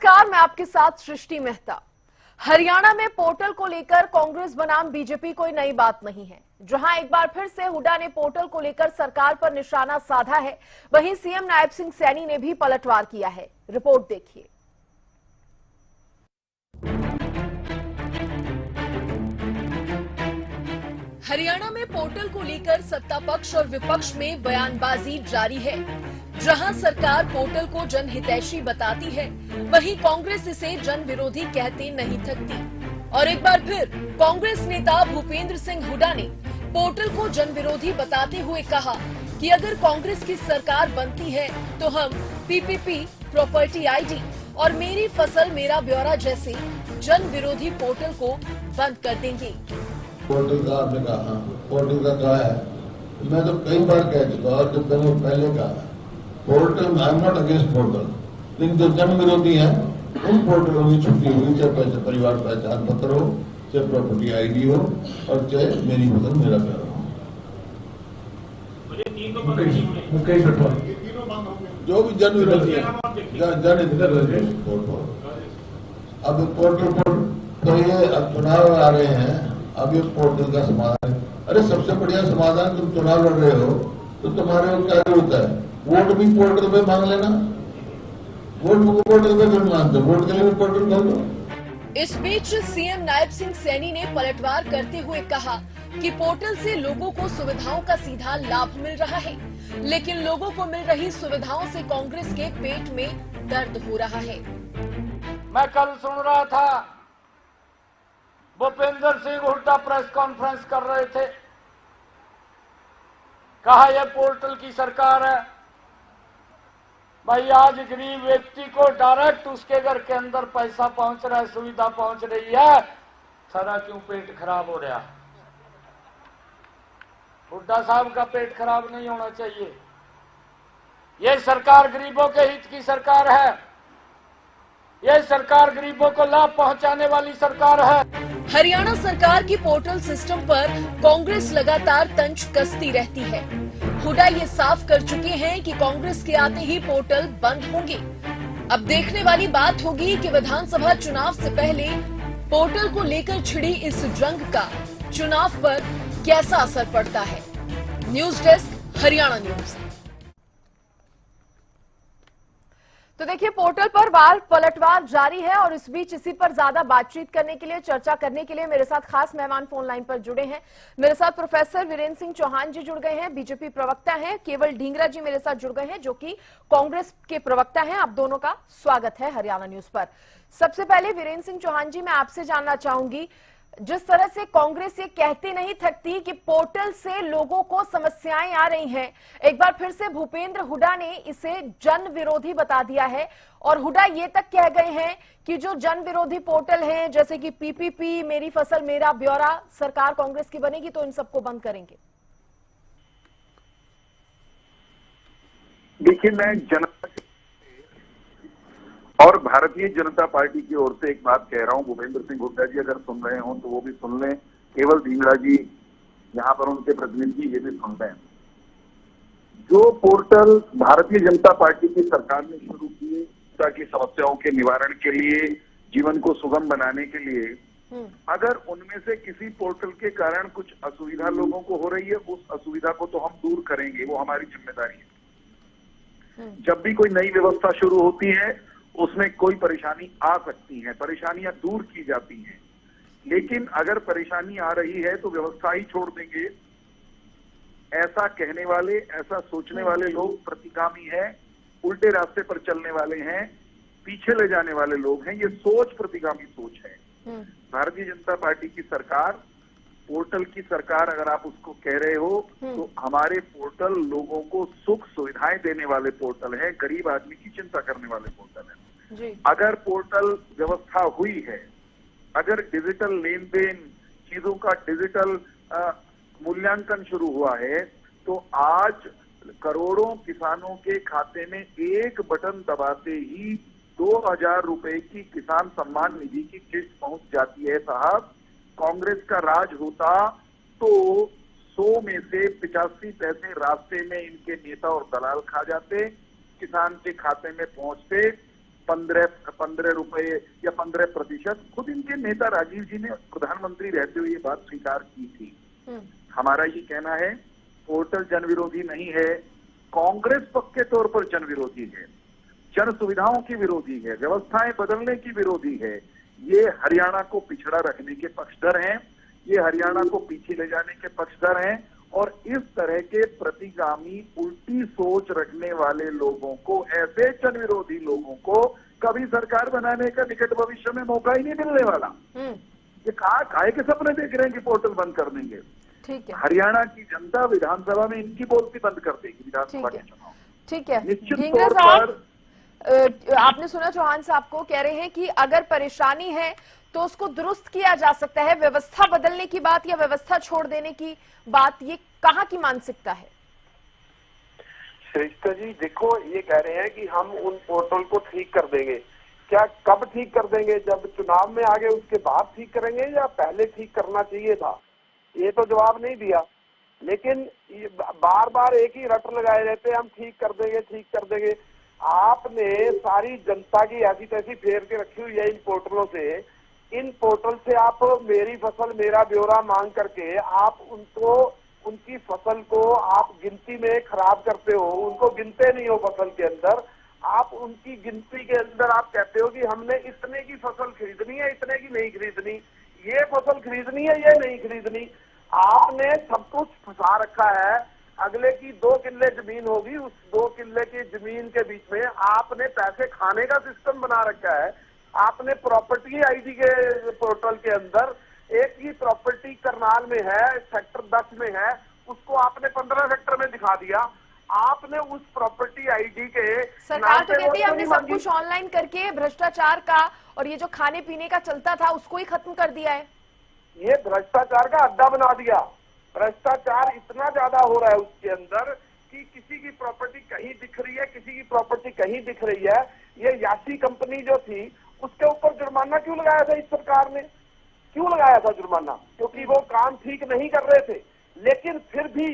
नमस्कार, मैं आपके साथ सृष्टि मेहता। हरियाणा में पोर्टल को लेकर कांग्रेस बनाम बीजेपी कोई नई बात नहीं है। जहां एक बार फिर से हुड्डा ने पोर्टल को लेकर सरकार पर निशाना साधा है, वहीं सीएम नायब सिंह सैनी ने भी पलटवार किया है। रिपोर्ट देखिए। हरियाणा में पोर्टल को लेकर सत्ता पक्ष और विपक्ष में बयानबाजी जारी है। जहां सरकार पोर्टल को जनहितैषी बताती है, वहीं कांग्रेस इसे जन विरोधी कहते नहीं थकती। और एक बार फिर कांग्रेस नेता भूपेंद्र सिंह हुड्डा ने पोर्टल को जन विरोधी बताते हुए कहा कि अगर कांग्रेस की सरकार बनती है तो हम पीपीपी, प्रॉपर्टी आईडी और मेरी फसल मेरा ब्यौरा जैसे जन विरोधी पोर्टल को बंद कर देंगे। पोर्टल का आपने कहा, पोर्टल का कहा है, मैं तो कई बार कह चुका और जब मैंने पहले कहा portal, I am not against portal, लेकिन जो जन विरोधी है उन पोर्टलों की छुट्टी हुई, चाहे परिवार पहचान पत्र हो, चाहे प्रॉपर्टी आईडी हो और चाहे मेरी फसल मेरा ब्यौरा हो। जो भी जन विरोधी है, अब पोर्टल तो ये चुनाव आ रहे हैं, अब इस पोर्टल का समाधान, अरे सबसे बढ़िया समाधान, तुम चुनाव लड़ रहे हो तो तुम्हारे को क्या जरूरत है, वोट भी पोर्टल पे मांग लेना। वोट को पोर्टल पे क्यों मांगते, वोट के लिए भी पोर्टल खोल दो। इस बीच सीएम नायब सिंह सैनी ने पलटवार करते हुए कहा कि पोर्टल से लोगों को सुविधाओं का सीधा लाभ मिल रहा है, लेकिन लोगों को मिल रही सुविधाओं से कांग्रेस के पेट में दर्द हो रहा है। मैं कल सुन रहा था भूपेंद्र सिंह हुड्डा प्रेस कॉन्फ्रेंस कर रहे थे, कहा यह पोर्टल की सरकार है। भाई आज गरीब व्यक्ति को डायरेक्ट उसके घर के अंदर पैसा पहुंच रहा है, सुविधा पहुंच रही है, सारा क्यों पेट खराब हो रहा है? हुड्डा साहब का पेट खराब नहीं होना चाहिए। यह सरकार गरीबों के हित की सरकार है, यह सरकार गरीबों को लाभ पहुंचाने वाली सरकार है। हरियाणा सरकार की पोर्टल सिस्टम पर कांग्रेस लगातार तंज कसती रहती है। हुड्डा ये साफ कर चुके हैं कि कांग्रेस के आते ही पोर्टल बंद होंगे। अब देखने वाली बात होगी कि विधानसभा चुनाव से पहले पोर्टल को लेकर छिड़ी इस जंग का चुनाव पर कैसा असर पड़ता है। News desk, Haryana news. तो देखिए, पोर्टल पर बाल पलटवार जारी है और इस बीच इसी पर ज्यादा बातचीत करने के लिए, चर्चा करने के लिए मेरे साथ खास मेहमान फोन लाइन पर जुड़े हैं। मेरे साथ प्रोफेसर वीरेंद्र सिंह चौहान जी जुड़ गए हैं, बीजेपी प्रवक्ता हैं। केवल ढींगरा जी मेरे साथ जुड़ गए हैं, जो कि कांग्रेस के प्रवक्ता हैं। आप दोनों का स्वागत है हरियाणा न्यूज पर। सबसे पहले वीरेंद्र सिंह चौहान जी, मैं आपसे जानना चाहूंगी, जिस तरह से कांग्रेस ये कहती नहीं थकती कि पोर्टल से लोगों को समस्याएं आ रही हैं, एक बार फिर से भूपेंद्र हुड्डा ने इसे जन विरोधी बता दिया है। और हुड्डा ये तक कह गए हैं कि जो जन विरोधी पोर्टल हैं, जैसे कि पीपीपी, मेरी फसल मेरा ब्यौरा, सरकार कांग्रेस की बनेगी तो इन सबको बंद करेंगे। देखिए, मैं जनता और भारतीय जनता पार्टी की ओर से एक बात कह रहा हूं। भूपेंद्र सिंह हुड्डा जी अगर सुन रहे हो तो वो भी सुन लें, केवल ढींगरा जी यहाँ पर उनके प्रतिनिधि ये भी सुन लें। जो पोर्टल भारतीय जनता पार्टी की सरकार ने शुरू किए ताकि समस्याओं के निवारण के लिए, जीवन को सुगम बनाने के लिए, अगर उनमें से किसी पोर्टल के कारण कुछ असुविधा लोगों को हो रही है, उस असुविधा को तो हम दूर करेंगे, वो हमारी जिम्मेदारी है। जब भी कोई नई व्यवस्था शुरू होती है उसमें कोई परेशानी आ सकती है, परेशानियां दूर की जाती हैं, लेकिन अगर परेशानी आ रही है तो व्यवस्था ही छोड़ देंगे, ऐसा कहने वाले, ऐसा सोचने वाले लोग प्रतिगामी हैं, उल्टे रास्ते पर चलने वाले हैं, पीछे ले जाने वाले लोग हैं। ये सोच प्रतिगामी सोच है। भारतीय जनता पार्टी की सरकार, पोर्टल की सरकार अगर आप उसको कह रहे हो तो हमारे पोर्टल लोगों को सुख सुविधाएं देने वाले पोर्टल है, गरीब आदमी की चिंता करने वाले पोर्टल है। अगर पोर्टल व्यवस्था हुई है, अगर डिजिटल लेन देन, चीजों का डिजिटल मूल्यांकन शुरू हुआ है, तो आज करोड़ों किसानों के खाते में एक बटन दबाते ही 2000 रुपए की किसान सम्मान निधि की किस्त पहुंच जाती है। साहब, कांग्रेस का राज होता तो 100 में से 85 पैसे रास्ते में इनके नेता और दलाल खा जाते, किसान के खाते में पहुंचते, 15 रुपए या 15%। खुद इनके नेता राजीव जी ने प्रधानमंत्री रहते हुए ये बात स्वीकार की थी। हमारा ये कहना है पोर्टल जन विरोधी नहीं है, कांग्रेस पक्के तौर पर जन विरोधी है, जन सुविधाओं की विरोधी है, व्यवस्थाएं बदलने की विरोधी है। ये हरियाणा को पिछड़ा रखने के पक्षधर हैं, ये हरियाणा को पीछे ले जाने के पक्षधर हैं और इस तरह के प्रतिगामी उल्टी सोच रखने वाले लोगों को, ऐसे जन विरोधी लोगों को कभी सरकार बनाने का निकट भविष्य में मौका ही नहीं मिलने वाला। ये काहे के सपने देख रहे हैं कि पोर्टल बंद कर देंगे। ठीक है, हरियाणा की जनता विधानसभा में इनकी बोलती बंद कर देगी विधानसभा के चुनाव। ठीक है। निश्चित ढींगरा तौर साहब, पर आपने सुना चौहान साहब को, कह रहे हैं कि अगर परेशानी है तो उसको दुरुस्त किया जा सकता है। व्यवस्था बदलने की बात या व्यवस्था छोड़ देने की बात, ये कहाँ की मानसिकता है? श्रेष्ठा जी देखो, ये कह रहे हैं कि हम उन पोर्टल को ठीक कर देंगे। क्या कब ठीक कर देंगे? जब चुनाव में आ गए उसके बाद ठीक करेंगे या पहले ठीक करना चाहिए था? ये तो जवाब नहीं दिया। लेकिन बार बार एक ही रट लगाए रहते हैं, हम ठीक कर देंगे, ठीक कर देंगे। आपने सारी जनता की ऐसी तैसी फेर के रखी हुई है इन पोर्टलों से। इन पोर्टल से आप मेरी फसल मेरा ब्यौरा मांग करके आप उनको, उनकी फसल को आप गिनती में खराब करते हो, उनको गिनते नहीं हो फसल के अंदर। आप उनकी गिनती के अंदर आप कहते हो कि हमने इतने की फसल खरीदनी है, इतने की नहीं खरीदनी, ये फसल खरीदनी है, ये नहीं खरीदनी। आपने सब कुछ फंसा रखा है। अगले की 2 किल्ले जमीन होगी, उस 2 किल्ले की जमीन के बीच में आपने पैसे खाने का सिस्टम बना रखा है। आपने प्रॉपर्टी आईडी के पोर्टल के अंदर एक ही प्रॉपर्टी करनाल में है, सेक्टर 10 में है, उसको आपने 15 सेक्टर में दिखा दिया। आपने उस प्रॉपर्टी आईडी के सरकार तो कहती है हमने सब कुछ ऑनलाइन करके भ्रष्टाचार का और ये जो खाने पीने का चलता था उसको ही खत्म कर दिया है। ये भ्रष्टाचार का अड्डा बना दिया। भ्रष्टाचार इतना ज्यादा हो रहा है उसके अंदर कि किसी की प्रॉपर्टी कहीं दिख रही है, किसी की प्रॉपर्टी कहीं दिख रही है। ये यासी कंपनी जो थी उसके ऊपर जुर्माना क्यों लगाया था इस सरकार ने? क्यों लगाया था जुर्माना? क्योंकि वो काम ठीक नहीं कर रहे थे। लेकिन फिर भी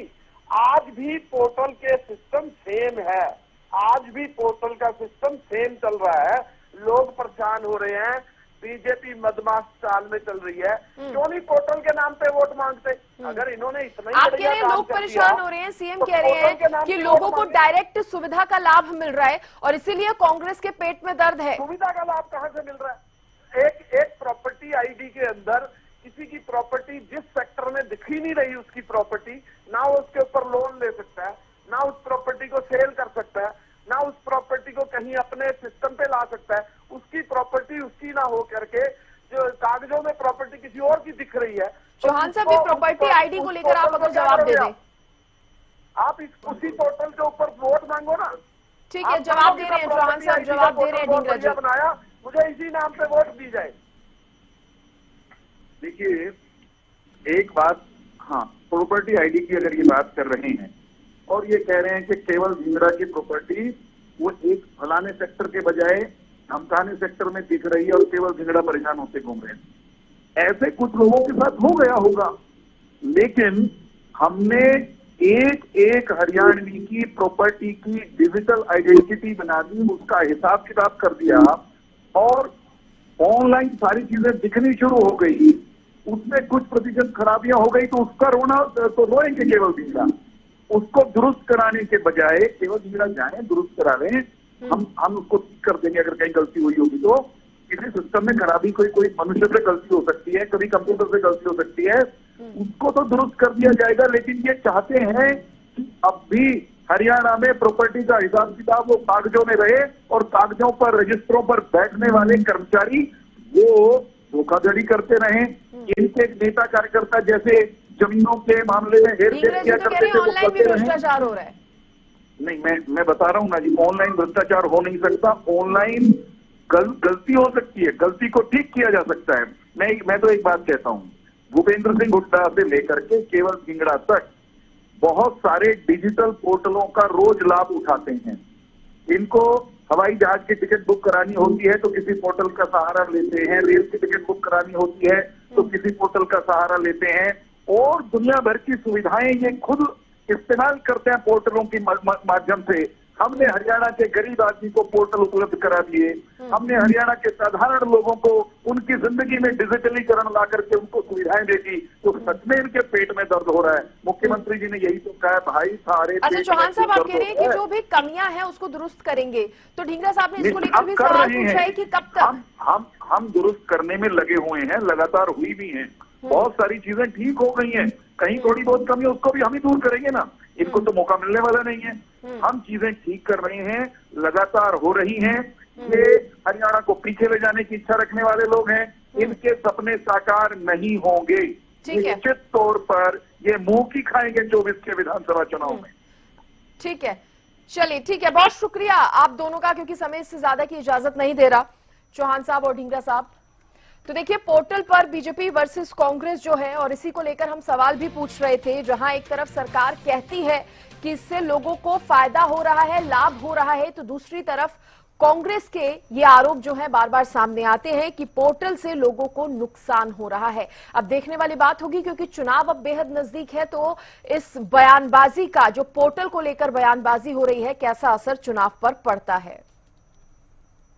आज भी पोर्टल के सिस्टम सेम है, आज भी पोर्टल का सिस्टम सेम चल रहा है। लोग परेशान हो रहे हैं, बीजेपी मदमाश चाल में चल रही है। क्यों नहीं पोर्टल के नाम पे वोट मांगते? अगर इन्होंने इतना ही आप कह रहे हैं लोग परेशान हो रहे हैं, सीएम कह रहे हैं कि लोगों को डायरेक्ट सुविधा का लाभ मिल रहा है और इसीलिए कांग्रेस के पेट में दर्द है। सुविधा का लाभ कहां से मिल रहा है? एक प्रॉपर्टी आईडी के अंदर किसी की प्रॉपर्टी जिस सेक्टर में दिख ही नहीं रही, उसकी प्रॉपर्टी ना वो उसके ऊपर लोन ले सकता है, ना उस प्रॉपर्टी को सेल कर सकता है, ना उस प्रॉपर्टी को कहीं अपने सिस्टम पे ला सकता है। उसकी प्रॉपर्टी उसकी ना हो करके जो कागजों में प्रॉपर्टी किसी और की दिख रही है। चौहान साहब, ये प्रॉपर्टी आईडी को लेकर आप अगर जवाब दे दें। आप उसी पोर्टल के ऊपर वोट मांगो ना। ठीक है, जवाब दे रहे हैं चौहान साहब, जवाब दे रहे हैं ढींगरा जी। बनाया, मुझे इसी नाम पे वोट दी जाए। देखिए एक बात, हाँ, प्रॉपर्टी आईडी की अगर ये बात कर रहे हैं और ये कह रहे हैं कि केवल ढींगरा की प्रॉपर्टी वो एक फलाने सेक्टर के बजाय धमकाने सेक्टर में दिख रही है और केवल ढींगरा परेशान होते घूम रहे हैं। ऐसे कुछ लोगों के साथ हो गया होगा, लेकिन हमने एक हरियाणवी की प्रॉपर्टी की डिजिटल आइडेंटिटी बना दी, उसका हिसाब किताब कर दिया और ऑनलाइन सारी चीजें दिखनी शुरू हो गई। उसमें कुछ प्रतिशत खराबियां हो गई तो उसका रोना तो रोएंगे केवल ढींगरा। उसको दुरुस्त कराने के बजाय केवल ढींगरा जाए दुरुस्त करा लें, हम उसको ठीक कर देंगे। अगर कहीं गलती हुई होगी तो किसी सिस्टम में खराबी कोई मनुष्य से गलती हो सकती है, कभी कंप्यूटर से गलती हो सकती है, उसको तो दुरुस्त कर दिया जाएगा। लेकिन ये चाहते हैं कि अब भी हरियाणा में प्रॉपर्टी का हिसाब किताब वो कागजों में रहे और कागजों पर रजिस्टरों पर बैठने वाले कर्मचारी वो धोखाधड़ी करते रहे। इनके नेता कार्यकर्ता जैसे जमीनों के मामले में हेरफेर किया करते थे, ऑनलाइन भी भ्रष्टाचार हो रहा है। नहीं, मैं बता रहा हूं ना जी, ऑनलाइन भ्रष्टाचार हो नहीं सकता। ऑनलाइन गलती हो सकती है, गलती को ठीक किया जा सकता है। मैं तो एक बात कहता हूं, भूपेंद्र सिंह हुड्डा से लेकर के केवल ढींगरा तक बहुत सारे डिजिटल पोर्टलों का रोज लाभ उठाते हैं। इनको हवाई जहाज की टिकट बुक करानी होती है तो किसी पोर्टल का सहारा लेते हैं, रेल की टिकट बुक करानी होती है तो किसी पोर्टल का सहारा लेते हैं और दुनिया भर की सुविधाएं ये खुद इस्तेमाल करते हैं पोर्टलों के माध्यम से। हमने हरियाणा के गरीब आदमी को पोर्टल उपलब्ध करा दिए, हमने हरियाणा के साधारण लोगों को उनकी जिंदगी में डिजिटलीकरण ला करके उनको सुविधाएं दे दी, तो सच में इनके पेट में दर्द हो रहा है। मुख्यमंत्री जी ने यही तो कहा है, भाई सारे अच्छा पेट चौहान में साहब, आप दर्द कह रहे हैं हो कि रहा है। जो भी कमियां हैं उसको दुरुस्त करेंगे, तो ढींगरा साहब ने इसको लेकर हम भी कर सवाल रहे पूछा है हैं कि कब तक? हम दुरुस्त करने में लगे हुए हैं, लगातार हुई भी हैं। बहुत सारी चीजें ठीक हो गई हैं, कहीं थोड़ी बहुत कमी है उसको भी हम ही दूर करेंगे ना, इनको तो मौका मिलने वाला नहीं है। हम चीजें ठीक कर रहे हैं, लगातार हो रही हैं। ये हरियाणा को पीछे ले जाने की इच्छा रखने वाले लोग हैं, इनके सपने साकार नहीं होंगे। ठीक है। निश्चित तौर पर ये मुंह की खाएंगे 24 के विधानसभा चुनाव में। ठीक है, चलिए ठीक है, बहुत शुक्रिया आप दोनों का, क्योंकि समय इससे ज्यादा की इजाजत नहीं दे रहा, चौहान साहब और ढींगरा साहब। तो देखिए, पोर्टल पर बीजेपी वर्सेस कांग्रेस जो है, और इसी को लेकर हम सवाल भी पूछ रहे थे, जहां एक तरफ सरकार कहती है कि इससे लोगों को फायदा हो रहा है, लाभ हो रहा है, तो दूसरी तरफ कांग्रेस के ये आरोप जो है बार बार सामने आते हैं कि पोर्टल से लोगों को नुकसान हो रहा है। अब देखने वाली बात होगी, क्योंकि चुनाव अब बेहद नजदीक है, तो इस बयानबाजी का, जो पोर्टल को लेकर बयानबाजी हो रही है, कैसा असर चुनाव पर पड़ता है।